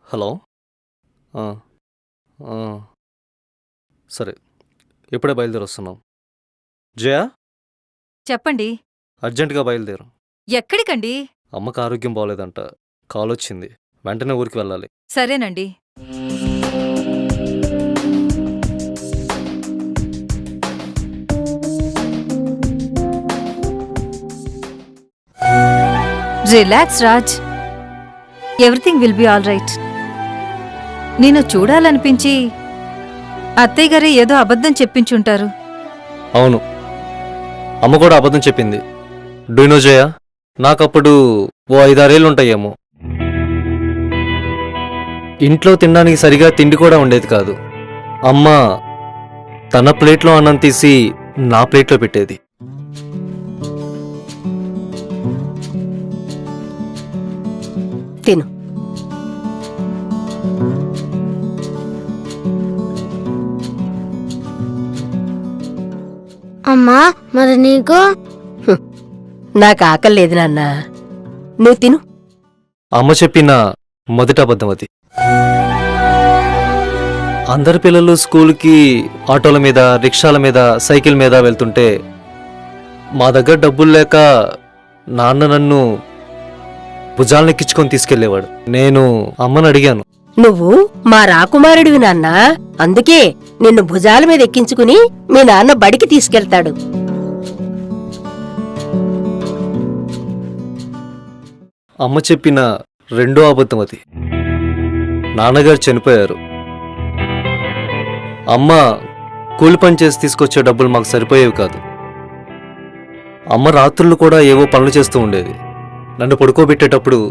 Hello. ఆ, ఆ, సరే, ఇప్పుడే బయలుదేరొస్తున్నాం. జయ, చెప్పండి. అర్జెంటుగా బయలుదేరు. ఎక్కడికండి? అమ్మకు ఆరోగ్యం బాగోలేదంట, కాల్ వచ్చింది. వెంటనే ఊరికి వెళ్ళాలి. సరేనండి. Relax Raj, everything will be all right. నేను చూడాలనిపించి అత్తయ్య గారే ఏదో అబద్ధం చెప్పించుంటారు. అవును, అమ్మ కూడా అబద్ధం చెప్పింది. డూనో జయ, నాకప్పుడు ఓ 5-6 ఉంటాయేమో. ఇంట్లో తినడానికి సరిగా తిండి కూడా ఉండేది కాదు. అమ్మ తన ప్లేట్లో అన్నం తీసి నా ప్లేట్లో పెట్టేది. తిను. అమ్మా, మరి నీకు? నాకు ఆకలి లేదు నాన్న, నువ్వు తిను. అమ్మ చెప్పిన మొదటి అబద్ధం అది. అందరి పిల్లలు స్కూల్కి ఆటోల మీద, రిక్షాల మీద, సైకిల్ మీద వెళ్తుంటే మా దగ్గర డబ్బులు లేక నాన్న నన్ను భుజాలనెక్కించుకొని తీసుకెళ్లేవాడు. నేను అమ్మని అడిగాను, నువ్వు మా రాకుమారుడివి నాన్న, అందుకే నిన్ను భుజాల మీద ఎక్కించుకుని మీ నాన్న బడికి తీసుకెళ్తాడు. అమ్మ చెప్పిన రెండో అబద్ధం అది. నాన్నగారు చనిపోయారు. అమ్మ కూలి పని చేసి తీసుకొచ్చే డబ్బులు మాకు సరిపోయేవి కాదు. అమ్మ రాత్రులు కూడా ఏవో పనులు చేస్తూ ఉండేది. నన్ను పడుకోబెట్టేటప్పుడు,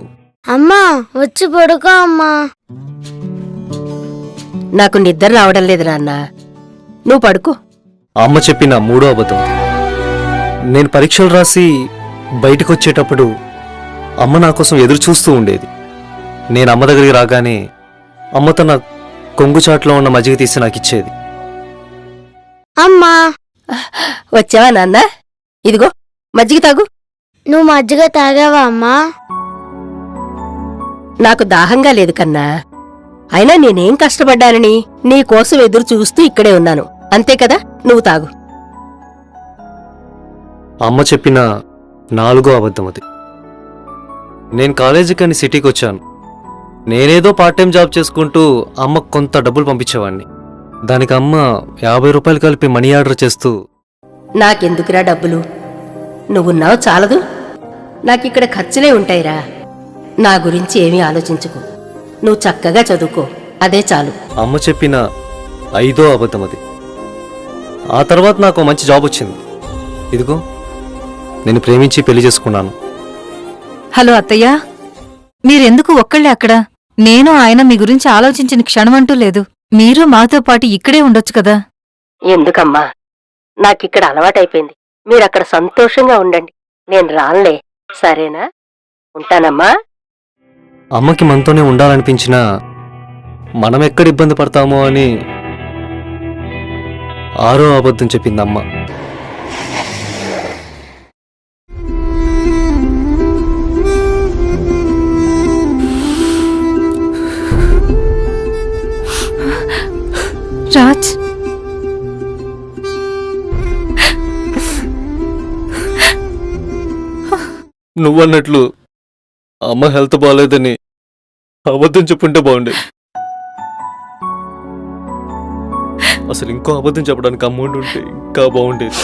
అమ్మా వచ్చి పడుకో అమ్మా. నాకు నిద్ర రావడం లేదు నాన్న, నువ్వు పడుకో. అమ్మ చెప్పిన మూడో అబద్ధం. నేను పరీక్షలు రాసి బయటకొచ్చేటప్పుడు అమ్మ నా కోసం ఎదురు చూస్తూ ఉండేది. నేను అమ్మ దగ్గరికి రాగానే అమ్మ తన కొంగుచాట్లో ఉన్న మజ్జిగ తీసి నాకు ఇచ్చేది. అమ్మా, వచ్చావా నాన్న? ఇదిగో మజ్జిగ తాగు. నువ్వు మజ్జిగ తాగావా అమ్మా? నాకు దాహంగా లేదు కన్నా, అయినా నేనేం కష్టపడ్డానని నీ కోసం ఎదురు చూస్తూ ఇక్కడే ఉన్నాను, అంతే కదా? నువ్వు తాగు. అమ్మ చెప్పిన నాలుగో అబద్ధం అది. నేను కాలేజీకని సిటీకి వచ్చాను. నేనేదో పార్ట్ టైం జాబ్ చేసుకుంటూ అమ్మకు కొంత డబ్బులు పంపించేవాడిని. దానికి అమ్మ 50 రూపాయలు కలిపి మనీ ఆర్డర్ చేస్తూ, నాకెందుకురా డబ్బులు, నువ్వున్నావు చాలదు, నాకిక్కడ ఖర్చులే ఉంటాయిరా. నా గురించి ఏమీ ఆలోచించుకో, నువ్వు చక్కగా చదువుకో, అదే చాలు. అమ్మ చెప్పిన 5వ అబద్ధం అది. ఆ తర్వాత నాకు మంచి జాబ్ వచ్చింది. ఇదిగో నేను ప్రేమించి పెళ్లి చేసుకున్నాను. హలో అత్తయ్య, మీరెందుకు ఒక్కళ్ళే అక్కడ? నేను ఆయన మీ గురించి ఆలోచించిన క్షణమంటూ లేదు. మీరు మాతో పాటు ఇక్కడే ఉండొచ్చు కదా. ఎందుకమ్మా, నాకిక్కడ అలవాటైపోయింది. మీరక్కడ సంతోషంగా ఉండండి, నేను రానులే, సరేనా? ఉంటానమ్మా. అమ్మకి మనతోనే ఉండాలనిపించినా మనం ఎక్కడ ఇబ్బంది పడతామో అని 6వ అబద్ధం చెప్పింది అమ్మ. రాజ్, నువ్వన్నట్లు అమ్మ హెల్త్ బాగాలేదని అబద్ధం చెప్పుంటే బాగుండేది. అసలు ఇంకో అబద్ధం చెప్పడానికి అమౌంట్ ఉంటే ఇంకా బాగుండేది.